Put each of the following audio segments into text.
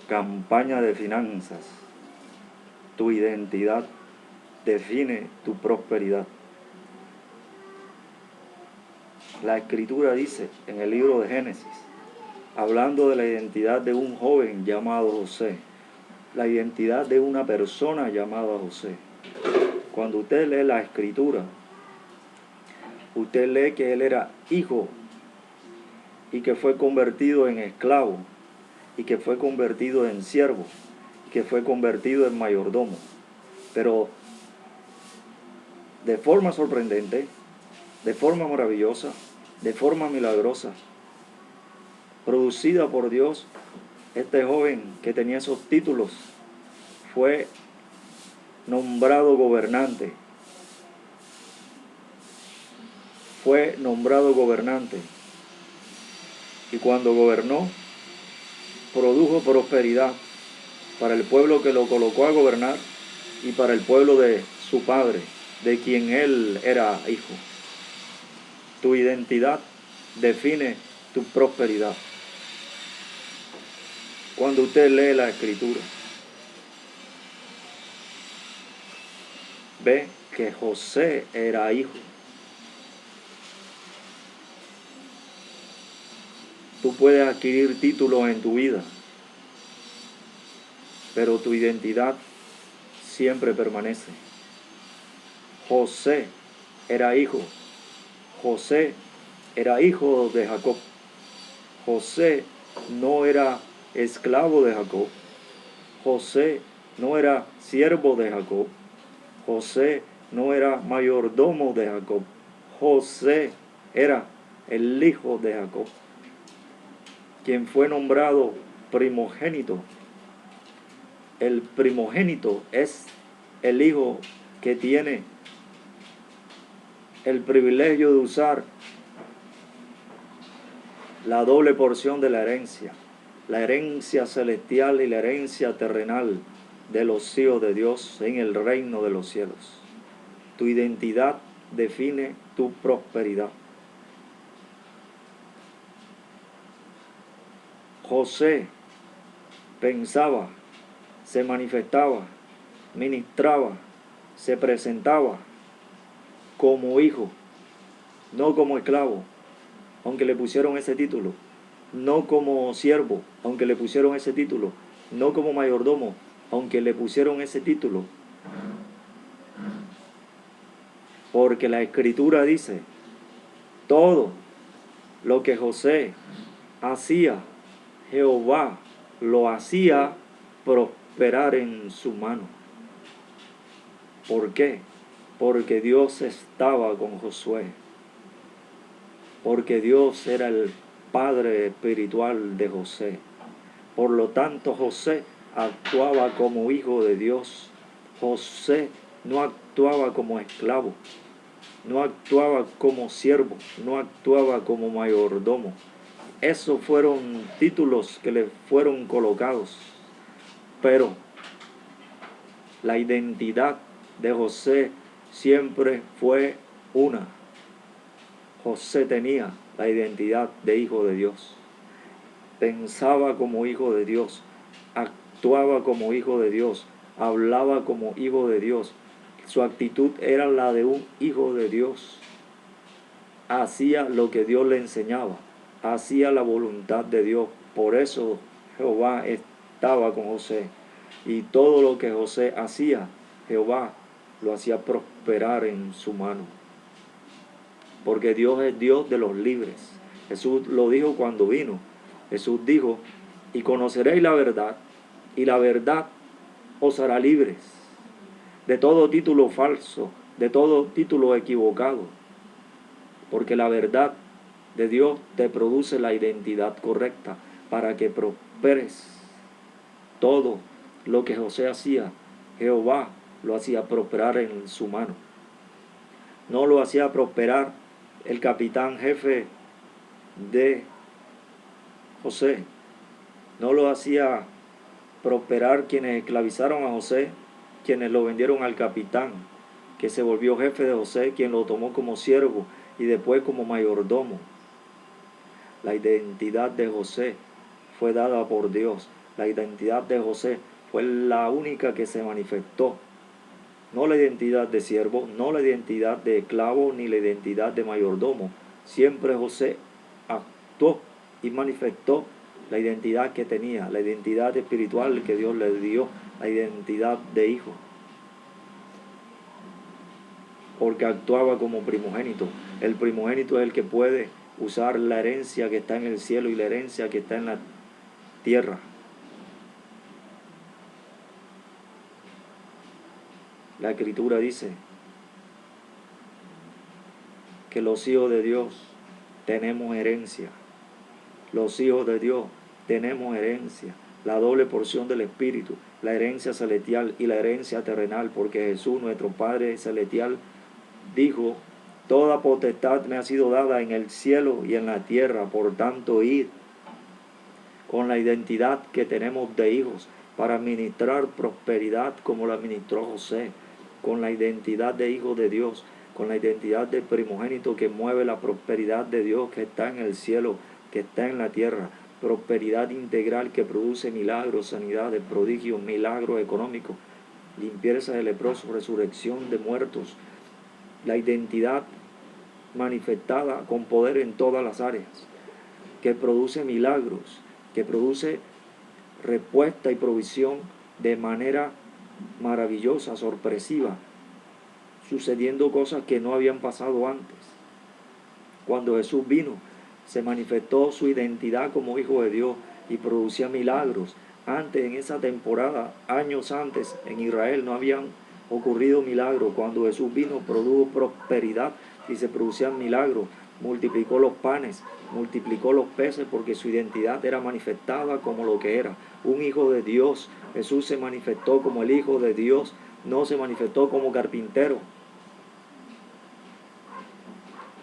campaña de finanzas. Tu identidad define tu prosperidad. La Escritura dice en el libro de Génesis, hablando de la identidad de un joven llamado José, la identidad de una persona llamada José. Cuando usted lee la Escritura, usted lee que él era hijo y que fue convertido en esclavo y que fue convertido en siervo y que fue convertido en mayordomo. Pero de forma sorprendente, de forma maravillosa, de forma milagrosa, producida por Dios, este joven que tenía esos títulos fue nombrado gobernante. Fue nombrado gobernante. Y cuando gobernó, produjo prosperidad para el pueblo que lo colocó a gobernar y para el pueblo de su padre, de quien él era hijo. Tu identidad define tu prosperidad. Cuando usted lee la Escritura, ve que José era hijo. Tú puedes adquirir títulos en tu vida, pero tu identidad siempre permanece. José era hijo. José era hijo de Jacob. José no era esclavo de Jacob. José no era siervo de Jacob. José no era mayordomo de Jacob. José era el hijo de Jacob, quien fue nombrado primogénito. El primogénito es el hijo que tiene el privilegio de usar la doble porción de la herencia celestial y la herencia terrenal de los hijos de Dios en el reino de los cielos. Tu identidad define tu prosperidad. José pensaba, se manifestaba, ministraba, se presentaba como hijo, no como esclavo, aunque le pusieron ese título, no como siervo, aunque le pusieron ese título, no como mayordomo, aunque le pusieron ese título. Porque la Escritura dice, todo lo que José hacía, Jehová lo hacía prosperar en su mano. ¿Por qué? Porque Dios estaba con Josué. Porque Dios era el padre espiritual de José. Por lo tanto, José actuaba como hijo de Dios. José no actuaba como esclavo, no actuaba como siervo, no actuaba como mayordomo. Esos fueron títulos que le fueron colocados. Pero la identidad de José siempre fue una. José tenía la identidad de hijo de Dios. Pensaba como hijo de Dios, actuaba como hijo de Dios, hablaba como hijo de Dios. Su actitud era la de un hijo de Dios. Hacía lo que Dios le enseñaba, hacía la voluntad de Dios. Por eso Jehová estaba con José. Y todo lo que José hacía, Jehová lo hacía prosperar en su mano. Porque Dios es Dios de los libres. Jesús lo dijo cuando vino. Jesús dijo, y conoceréis la verdad, y la verdad os hará libres de todo título falso, de todo título equivocado. Porque la verdad de Dios te produce la identidad correcta para que prosperes. Todo lo que José hacía, Jehová lo hacía prosperar en su mano. No lo hacía prosperar el capitán jefe de José. No lo hacía prosperar quienes esclavizaron a José, quienes lo vendieron al capitán, que se volvió jefe de José, quien lo tomó como siervo y después como mayordomo. La identidad de José fue dada por Dios La identidad de José fue la única que se manifestó. No la identidad de siervo, no la identidad de esclavo, ni la identidad de mayordomo. Siempre José actuó y manifestó la identidad que tenía, la identidad espiritual que Dios le dio, la identidad de hijo. Porque actuaba como primogénito. El primogénito es el que puede usar la herencia que está en el cielo y la herencia que está en la tierra. La Escritura dice que los hijos de Dios tenemos herencia. Los hijos de Dios tenemos herencia. La doble porción del Espíritu, la herencia celestial y la herencia terrenal, porque Jesús, nuestro Padre celestial, dijo: toda potestad me ha sido dada en el cielo y en la tierra, por tanto id con la identidad que tenemos de hijos para administrar prosperidad como la administró José, con la identidad de hijo de Dios, con la identidad del primogénito que mueve la prosperidad de Dios que está en el cielo, que está en la tierra, prosperidad integral que produce milagros, sanidades, prodigios, milagros económicos, limpieza de leprosos, resurrección de muertos, la identidad manifestada con poder en todas las áreas, que produce milagros, que produce respuesta y provisión de manera maravillosa, sorpresiva, sucediendo cosas que no habían pasado antes. Cuando Jesús vino, se manifestó su identidad como hijo de Dios y producía milagros. Antes, en esa temporada, años antes, en Israel no habían ocurrido milagros. Cuando Jesús vino, produjo prosperidad y se producían milagros. Multiplicó los panes, multiplicó los peces, porque su identidad era manifestada como lo que era, un hijo de Dios. Jesús se manifestó como el hijo de Dios, no se manifestó como carpintero,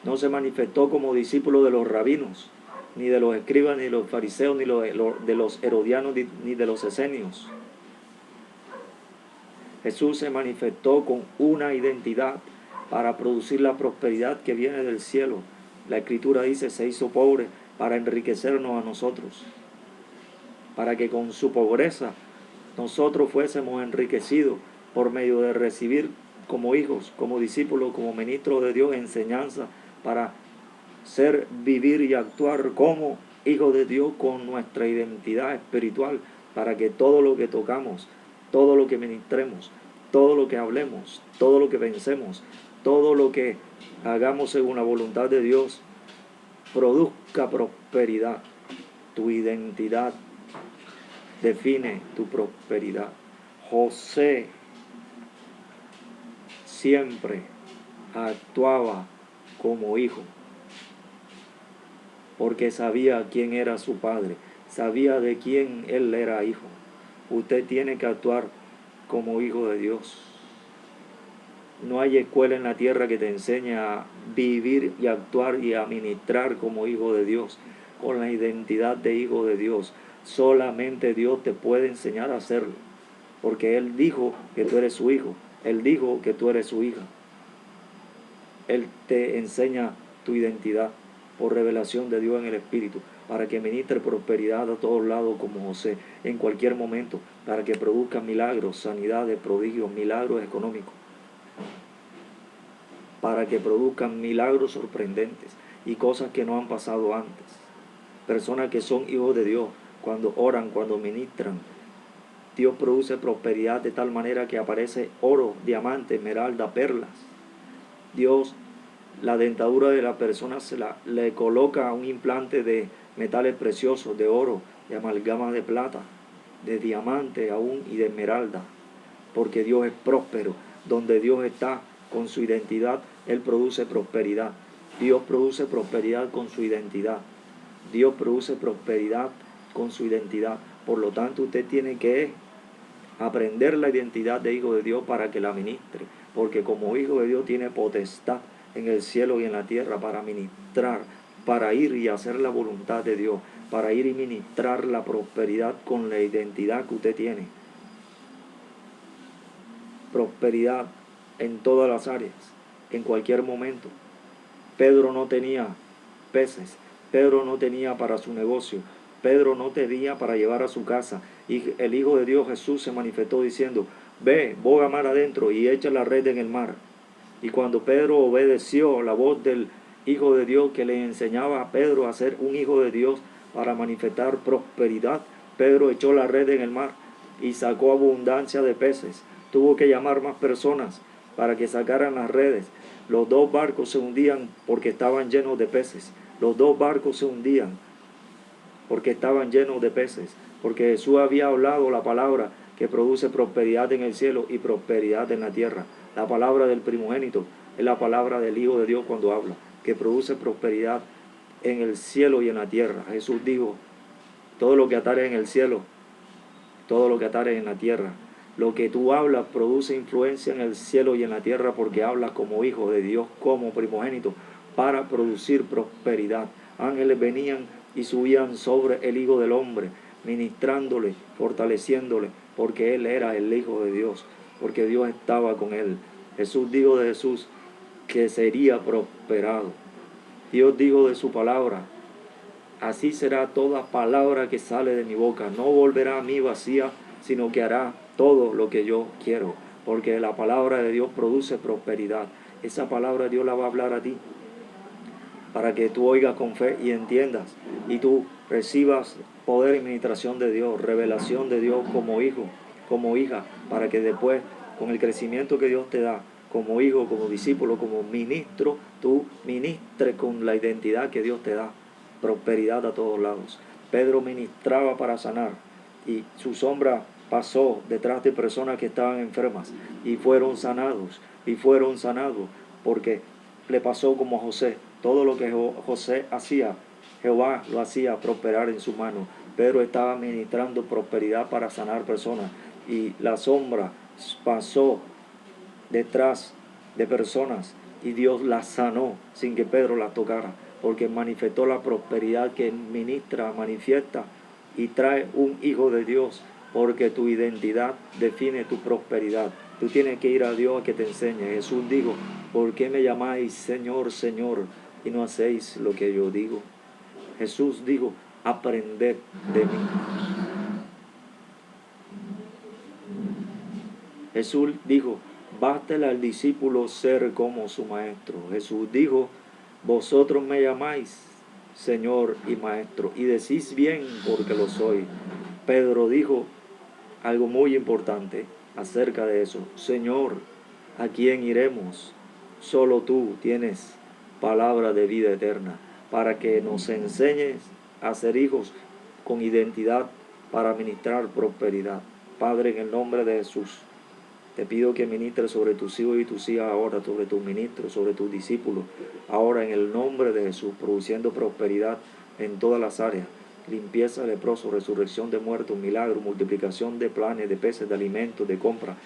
no se manifestó como discípulo de los rabinos, ni de los escribas, ni de los fariseos, ni de los herodianos, ni de los esenios. Jesús se manifestó con una identidad para producir la prosperidad que viene del cielo. La Escritura dice: se hizo pobre para enriquecernos a nosotros, para que con su pobreza nosotros fuésemos enriquecidos por medio de recibir como hijos, como discípulos, como ministros de Dios, enseñanza para ser, vivir y actuar como hijos de Dios con nuestra identidad espiritual, para que todo lo que tocamos, todo lo que ministremos, todo lo que hablemos, todo lo que pensemos, todo lo que hagamos según la voluntad de Dios, produzca prosperidad. Tu identidad define tu prosperidad. José siempre actuaba como hijo, porque sabía quién era su padre, sabía de quién él era hijo. Usted tiene que actuar como hijo de Dios. No hay escuela en la tierra que te enseñe a vivir y actuar y a ministrar como hijo de Dios, con la identidad de hijo de Dios. Solamente Dios te puede enseñar a hacerlo, porque Él dijo que tú eres su hijo, Él dijo que tú eres su hija. Él te enseña tu identidad por revelación de Dios en el Espíritu, para que ministre prosperidad a todos lados como José, en cualquier momento, para que produzca milagros, sanidades, prodigios, milagros económicos, para que produzcan milagros sorprendentes y cosas que no han pasado antes. Personas que son hijos de Dios, cuando oran, cuando ministran, Dios produce prosperidad de tal manera que aparece oro, diamante, esmeralda, perlas. Dios, la dentadura de la persona le coloca un implante de metales preciosos, de oro, de amalgama de plata, de diamante aún y de esmeralda, porque Dios es próspero. Donde Dios está con su identidad, Él produce prosperidad. Dios produce prosperidad con su identidad. Dios produce prosperidad con su identidad. Por lo tanto, usted tiene que aprender la identidad de hijo de Dios para que la ministre, porque como hijo de Dios tiene potestad en el cielo y en la tierra para ministrar, para ir y hacer la voluntad de Dios, para ir y ministrar la prosperidad con la identidad que usted tiene. Prosperidad en todas las áreas, en cualquier momento. Pedro no tenía peces, Pedro no tenía para su negocio, Pedro no tenía para llevar a su casa. Y el Hijo de Dios Jesús se manifestó diciendo, ve, boga mar adentro y echa la red en el mar. Y cuando Pedro obedeció la voz del Hijo de Dios que le enseñaba a Pedro a ser un hijo de Dios para manifestar prosperidad, Pedro echó la red en el mar y sacó abundancia de peces. Tuvo que llamar más personas para que sacaran las redes. Los dos barcos se hundían porque estaban llenos de peces. Los dos barcos se hundían porque estaban llenos de peces. Porque Jesús había hablado la palabra que produce prosperidad en el cielo y prosperidad en la tierra. La palabra del primogénito es la palabra del Hijo de Dios cuando habla, que produce prosperidad en el cielo y en la tierra. Jesús dijo, todo lo que atares en el cielo, todo lo que atares en la tierra. Lo que tú hablas produce influencia en el cielo y en la tierra porque hablas como hijo de Dios, como primogénito, para producir prosperidad. Ángeles venían y subían sobre el Hijo del Hombre, ministrándole, fortaleciéndole, porque Él era el Hijo de Dios, porque Dios estaba con Él. Jesús dijo de Jesús que sería prosperado. Dios dijo de su palabra, así será toda palabra que sale de mi boca. No volverá a mí vacía, sino que hará todo lo que yo quiero. Porque la palabra de Dios produce prosperidad. Esa palabra Dios la va a hablar a ti, para que tú oigas con fe y entiendas. Y tú recibas poder y administración de Dios, revelación de Dios como hijo, como hija, para que después, con el crecimiento que Dios te da, como hijo, como discípulo, como ministro, tú ministres con la identidad que Dios te da. Prosperidad a todos lados. Pedro ministraba para sanar y su sombra pasó detrás de personas que estaban enfermas y fueron sanados, porque le pasó como a José. Todo lo que José hacía, Jehová lo hacía prosperar en su mano. Pedro estaba ministrando prosperidad para sanar personas y la sombra pasó detrás de personas y Dios las sanó sin que Pedro las tocara, porque manifestó la prosperidad que ministra, manifiesta y trae un hijo de Dios, porque tu identidad define tu prosperidad. Tú tienes que ir a Dios a que te enseñe. Jesús dijo, ¿por qué me llamáis Señor, Señor, y no hacéis lo que yo digo? Jesús dijo, aprended de mí. Jesús dijo, bástele al discípulo ser como su maestro. Jesús dijo, vosotros me llamáis Señor y Maestro, y decís bien porque lo soy. Pedro dijo algo muy importante acerca de eso. Señor, ¿a quién iremos? Solo tú tienes palabra de vida eterna, para que nos enseñes a ser hijos con identidad para ministrar prosperidad. Padre, en el nombre de Jesús, te pido que ministres sobre tus hijos y tus hijas ahora, sobre tus ministros, sobre tus discípulos, ahora en el nombre de Jesús, produciendo prosperidad en todas las áreas, limpieza de leprosos, resurrección de muertos, milagros, multiplicación de planes, de peces, de alimentos, de compra,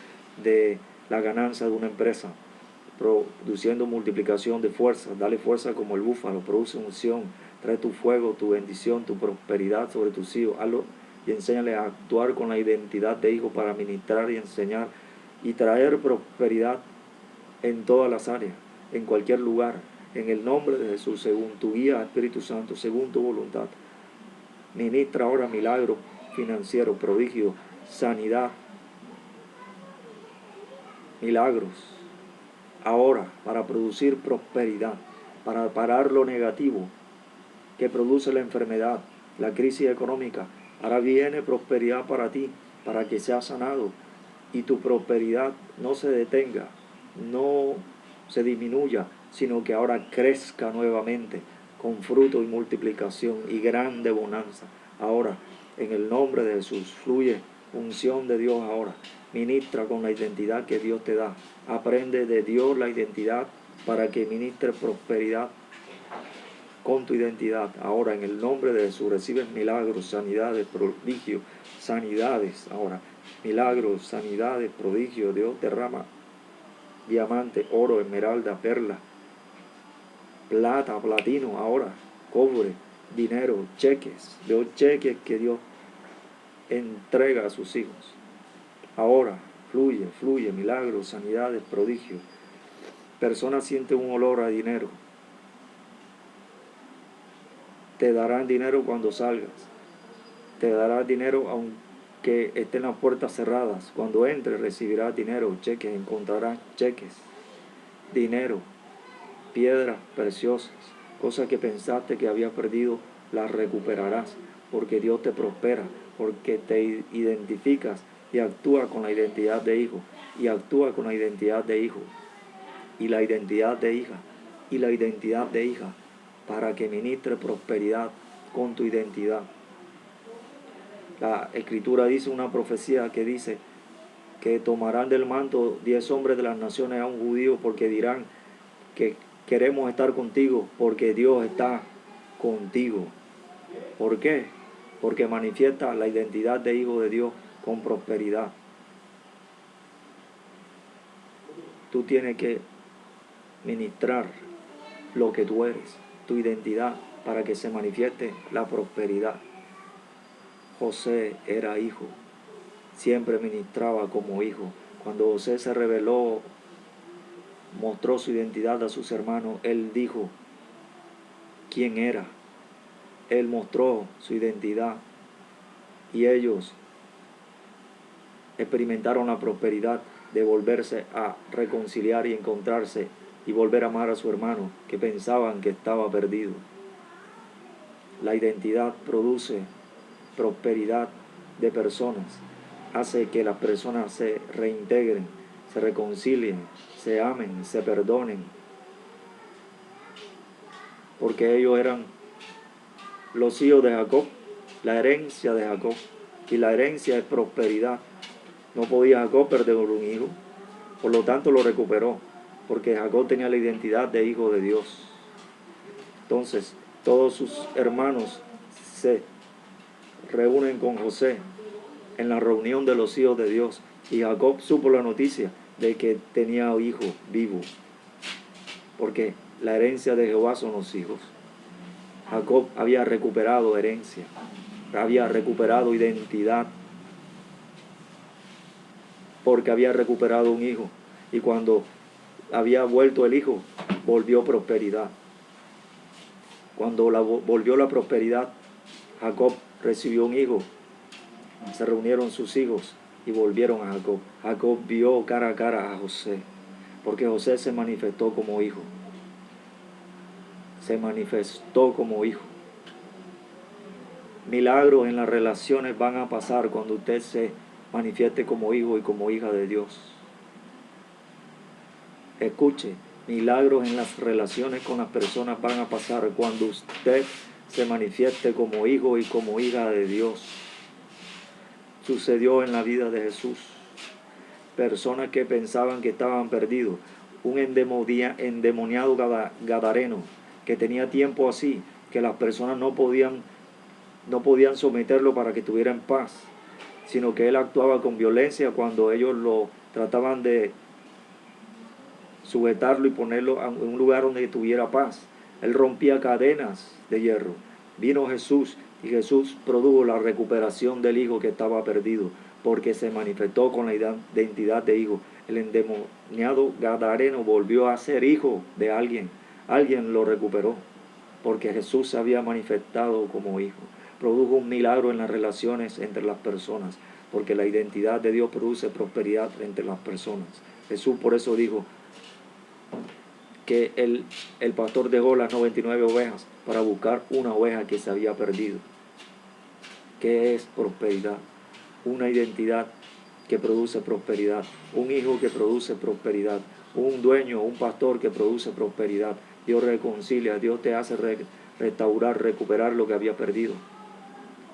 de la ganancia de una empresa, produciendo multiplicación de fuerzas. Dale fuerza como el búfalo, produce unción, trae tu fuego, tu bendición, tu prosperidad sobre tus hijos. Hazlo y enséñale a actuar con la identidad de hijo para ministrar y enseñar y traer prosperidad en todas las áreas, en cualquier lugar, en el nombre de Jesús, según tu guía, Espíritu Santo, según tu voluntad. Ministra ahora milagros financieros, prodigios, sanidad, milagros, ahora para producir prosperidad, para parar lo negativo que produce la enfermedad, la crisis económica. Ahora viene prosperidad para ti, para que seas sanado y tu prosperidad no se detenga, no se disminuya, sino que ahora crezca nuevamente con fruto y multiplicación y grande bonanza. Ahora, en el nombre de Jesús, fluye unción de Dios ahora. Ministra con la identidad que Dios te da. Aprende de Dios la identidad para que ministre prosperidad con tu identidad. Ahora, en el nombre de Jesús, recibes milagros, sanidades, prodigios, sanidades. Ahora, milagros, sanidades, prodigios. Dios derrama diamante, oro, esmeralda, perla, plata, platino, ahora, cobre, dinero, cheques. Los cheques que Dios entrega a sus hijos. Ahora, fluye, milagros, sanidades, prodigios. Personas sienten un olor a dinero. Te darán dinero cuando salgas. te dará dinero aunque estén las puertas cerradas. Cuando entres recibirás dinero, cheques, encontrarás cheques, dinero, piedras preciosas, cosas que pensaste que habías perdido, las recuperarás, porque Dios te prospera, porque te identificas y actúa con la identidad de hijo, y actúa con la identidad de hijo, y la identidad de hija, y la identidad de hija, para que ministre prosperidad con tu identidad. La Escritura dice, una profecía que dice que tomarán del manto 10 hombres de las naciones a un judío, porque dirán que queremos estar contigo, porque Dios está contigo. ¿Por qué? Porque manifiesta la identidad de hijo de Dios con prosperidad. Tú tienes que ministrar lo que tú eres, tu identidad, para que se manifieste la prosperidad. José era hijo, siempre ministraba como hijo. Cuando José se rebeló, mostró su identidad a sus hermanos, él dijo quién era. Él mostró su identidad y ellos experimentaron la prosperidad de volverse a reconciliar y encontrarse y volver a amar a su hermano que pensaban que estaba perdido. La identidad produce prosperidad de personas, hace que las personas se reintegren, se reconcilien, se amen, se perdonen, porque ellos eran los hijos de Jacob, la herencia de Jacob, y la herencia es prosperidad. No podía Jacob perder un hijo, por lo tanto lo recuperó, porque Jacob tenía la identidad de hijo de Dios. Entonces, todos sus hermanos se reúnen con José en la reunión de los hijos de Dios, y Jacob supo la noticia de que tenía hijo vivo, porque la herencia de Jehová son los hijos. Jacob había recuperado herencia, había recuperado identidad, porque había recuperado un hijo, y cuando había vuelto el hijo, volvió prosperidad. Cuando volvió la prosperidad, Jacob recibió un hijo, se reunieron sus hijos y volvieron a Jacob. Jacob vio cara a cara a José, porque José se manifestó como hijo. Se manifestó como hijo. Milagros en las relaciones van a pasar cuando usted se manifieste como hijo y como hija de Dios. Escuche, milagros en las relaciones con las personas van a pasar cuando usted se manifieste como hijo y como hija de Dios. Sucedió en la vida de Jesús. Personas que pensaban que estaban perdidos. Un endemoniado gadareno que tenía tiempo así, que las personas no podían someterlo para que tuviera en paz, sino que él actuaba con violencia cuando ellos lo trataban de sujetarlo y ponerlo en un lugar donde tuviera paz. Él rompía cadenas de hierro. Vino Jesús y Jesús produjo la recuperación del hijo que estaba perdido, porque se manifestó con la identidad de hijo. El endemoniado gadareno volvió a ser hijo de alguien. Alguien lo recuperó, porque Jesús se había manifestado como hijo. Produjo un milagro en las relaciones entre las personas, porque la identidad de Dios produce prosperidad entre las personas. Jesús por eso dijo que el pastor dejó las 99 ovejas para buscar una oveja que se había perdido. ¿Qué es prosperidad? Una identidad que produce prosperidad, un hijo que produce prosperidad, un dueño, un pastor que produce prosperidad. Dios reconcilia, Dios te hace restaurar, recuperar lo que había perdido.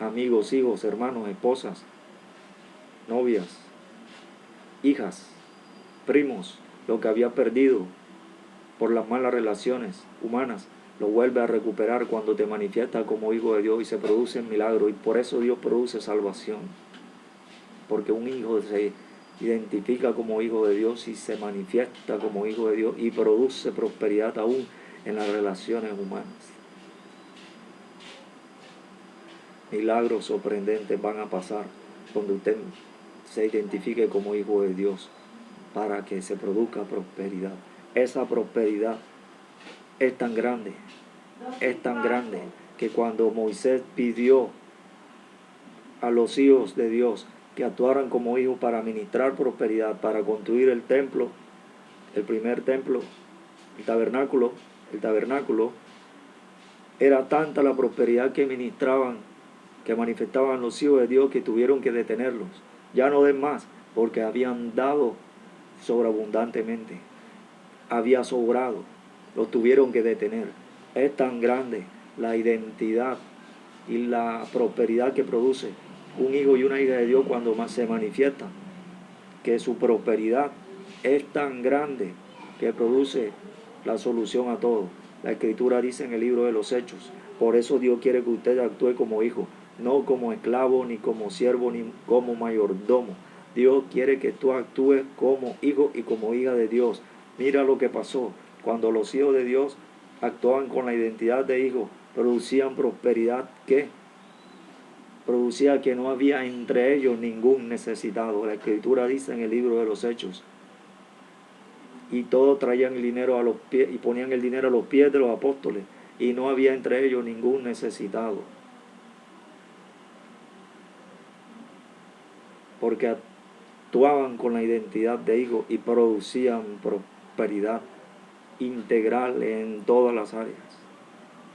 Amigos, hijos, hermanos, esposas, novias, hijas, primos, lo que había perdido por las malas relaciones humanas, lo vuelve a recuperar cuando te manifiestas como hijo de Dios y se produce milagro. Y por eso Dios produce salvación, porque un hijo se identifica como hijo de Dios y se manifiesta como hijo de Dios y produce prosperidad aún en las relaciones humanas. Milagros sorprendentes van a pasar cuando usted se identifique como hijo de Dios, para que se produzca prosperidad. Esa prosperidad es tan grande, que cuando Moisés pidió a los hijos de Dios que actuaran como hijos para ministrar prosperidad, para construir el templo, el primer templo, el tabernáculo. Era tanta la prosperidad que ministraban, que manifestaban los hijos de Dios, que tuvieron que detenerlos. Ya no den más, porque habían dado sobreabundantemente. Había sobrado, los tuvieron que detener. Es tan grande la identidad y la prosperidad que produce un hijo y una hija de Dios cuando más se manifiesta, que su prosperidad es tan grande que produce la solución a todo. La Escritura dice en el libro de los Hechos, por eso Dios quiere que usted actúe como hijo, no como esclavo, ni como siervo, ni como mayordomo. Dios quiere que tú actúes como hijo y como hija de Dios. Mira lo que pasó cuando los hijos de Dios actuaban con la identidad de hijo, producían prosperidad que producía que no había entre ellos ningún necesitado. La Escritura dice en el libro de los Hechos, y todos traían el dinero a los pies y ponían el dinero a los pies de los apóstoles, y no había entre ellos ningún necesitado, porque actuaban con la identidad de hijos y producían prosperidad integral en todas las áreas.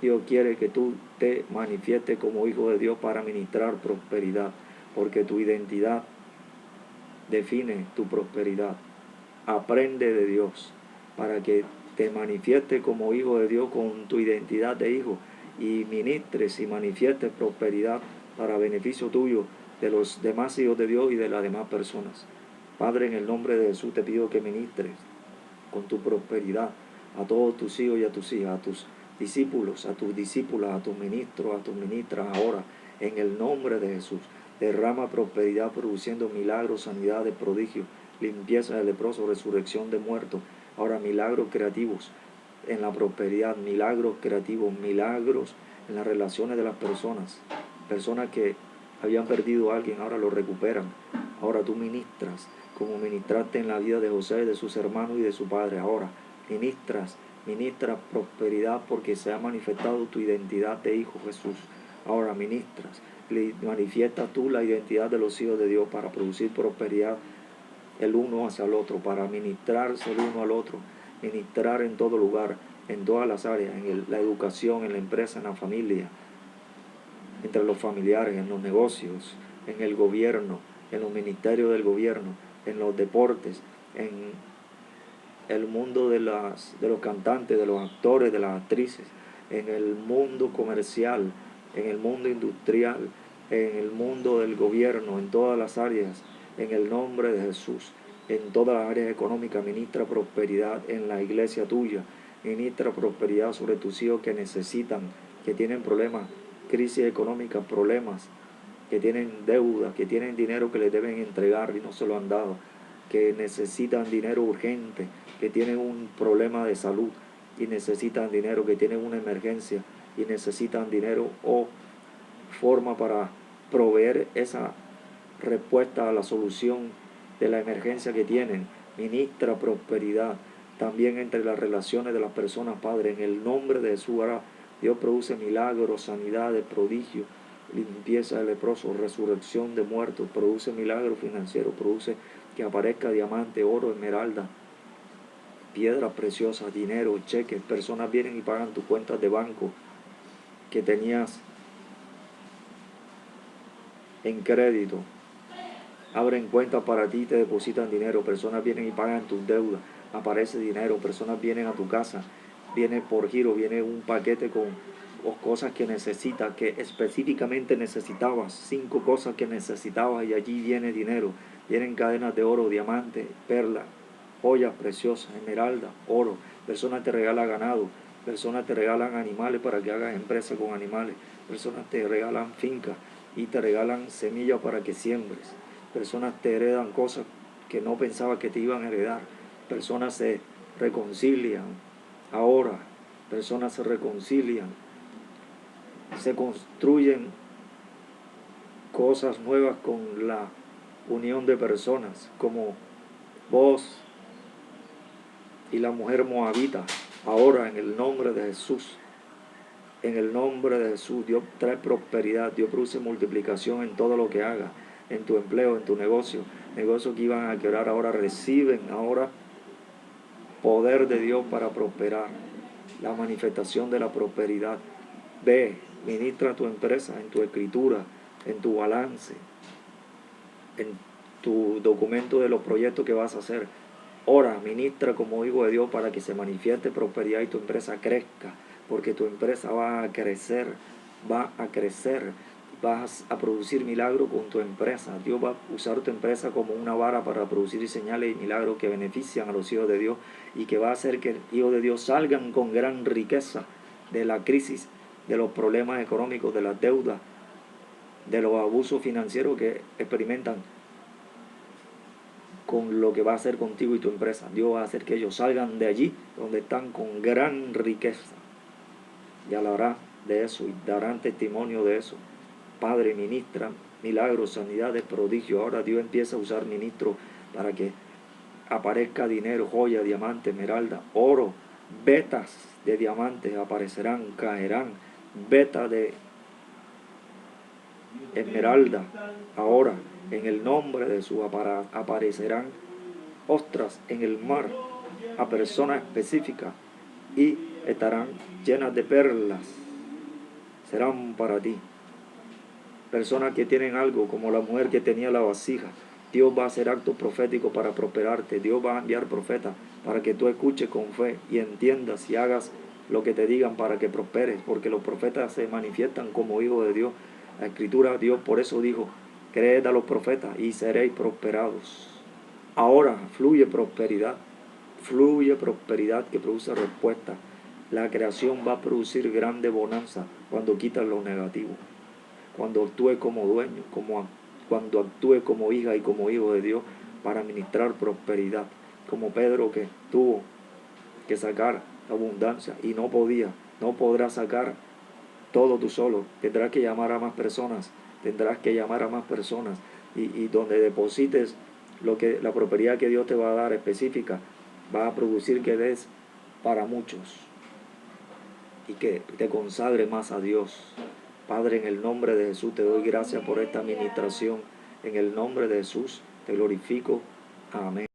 Dios quiere que tú te manifiestes como hijo de Dios para ministrar prosperidad, porque tu identidad define tu prosperidad. Aprende de Dios para que te manifiestes como hijo de Dios con tu identidad de hijo y ministres y manifiestes prosperidad para beneficio tuyo, de los demás hijos de Dios y de las demás personas. Padre, en el nombre de Jesús te pido que ministres con tu prosperidad a todos tus hijos y a tus hijas, a tus discípulos, a tus discípulas, a tus ministros, a tus ministras ahora, en el nombre de Jesús. Derrama prosperidad produciendo milagros, sanidades, prodigios, limpieza de leprosos, resurrección de muertos. Ahora milagros creativos en la prosperidad, milagros creativos, milagros en las relaciones de las personas. Personas que habían perdido a alguien, ahora lo recuperan. Ahora tú ministras, como ministraste en la vida de José, de sus hermanos y de su padre. Ahora ministras prosperidad porque se ha manifestado tu identidad de hijo, Jesús. Ahora manifiestas tú la identidad de los hijos de Dios para producir prosperidad el uno hacia el otro, para ministrarse el uno al otro, ministrar en todo lugar, en todas las áreas, en la educación, en la empresa, en la familia, entre los familiares, en los negocios, en el gobierno, en los ministerios del gobierno, en los deportes, en el mundo de los cantantes, de los actores, de las actrices, en el mundo comercial, en el mundo industrial, en el mundo del gobierno, en todas las áreas, en el nombre de Jesús, en todas las áreas económicas. Ministra prosperidad en la iglesia tuya, ministra prosperidad sobre tus hijos que necesitan, que tienen problemas, crisis económica, problemas, que tienen deuda, que tienen dinero que les deben entregar y no se lo han dado, que necesitan dinero urgente, que tienen un problema de salud y necesitan dinero, que tienen una emergencia y necesitan dinero o forma para proveer esa respuesta a la solución de la emergencia que tienen. Ministra prosperidad también entre las relaciones de las personas, Padre, en el nombre de Jesús. Ahora Dios produce milagros, sanidades, prodigios, limpieza de leprosos, resurrección de muertos, produce milagros financieros, produce que aparezca diamante, oro, esmeralda, piedras preciosas, dinero, cheques. Personas vienen y pagan tus cuentas de banco que tenías en crédito. Abren cuentas para ti y te depositan dinero. Personas vienen y pagan tus deudas. Aparece dinero. Personas vienen a tu casa. Viene por giro, viene un paquete con cosas que necesitas, que específicamente necesitabas. 5 cosas que necesitabas y allí viene dinero. Vienen cadenas de oro, diamantes, perlas, joyas preciosas, esmeralda, oro. Personas te regalan ganado. Personas te regalan animales para que hagas empresa con animales. Personas te regalan fincas y te regalan semillas para que siembres. Personas te heredan cosas que no pensabas que te iban a heredar. Personas se reconcilian ahora. Personas se reconcilian. Se construyen cosas nuevas con la unión de personas, como vos y la mujer moabita. Ahora, en el nombre de Jesús, En el nombre de Jesús, Dios trae prosperidad, Dios produce multiplicación en todo lo que haga, en tu empleo, en tu negocio. Negocios que iban a quebrar ahora reciben ahora poder de Dios para prosperar. La manifestación de la prosperidad. Ve, ministra tu empresa, en tu escritura, en tu balance, en tu documento de los proyectos que vas a hacer. Ora, ministra como hijo de Dios para que se manifieste prosperidad y tu empresa crezca, porque tu empresa va a crecer, vas a producir milagros con tu empresa. Dios va a usar tu empresa como una vara para producir señales y milagros que benefician a los hijos de Dios y que va a hacer que los hijos de Dios salgan con gran riqueza de la crisis, de los problemas económicos, de las deudas, de los abusos financieros que experimentan con lo que va a hacer contigo y tu empresa. Dios va a hacer que ellos salgan de allí donde están con gran riqueza. Y hablará de eso y darán testimonio de eso. Padre, ministra milagros, sanidades, prodigios. Ahora Dios empieza a usar ministros para que aparezca dinero, joya, diamante, esmeralda, oro, vetas de diamantes aparecerán, caerán, vetas de esmeralda. Ahora, en el nombre de Jesús, aparecerán ostras en el mar a personas específicas y estarán llenas de perlas. Serán para ti. Personas que tienen algo, como la mujer que tenía la vasija. Dios va a hacer actos proféticos para prosperarte. Dios va a enviar profetas para que tú escuches con fe y entiendas y hagas lo que te digan para que prosperes, porque los profetas se manifiestan como hijos de Dios. La escritura, Dios por eso dijo: creed a los profetas y seréis prosperados. Ahora fluye prosperidad que produce respuesta. La creación va a producir grande bonanza cuando quitas lo negativo. Cuando actúe como dueño, cuando actúe como hija y como hijo de Dios para ministrar prosperidad. Como Pedro, que tuvo que sacar abundancia y no podrá sacar todo tú solo. Tendrás que llamar a más personas, y donde deposites la prosperidad que Dios te va a dar específica, va a producir que des para muchos y que te consagre más a Dios. Padre, en el nombre de Jesús te doy gracias por esta administración. En el nombre de Jesús te glorifico. Amén.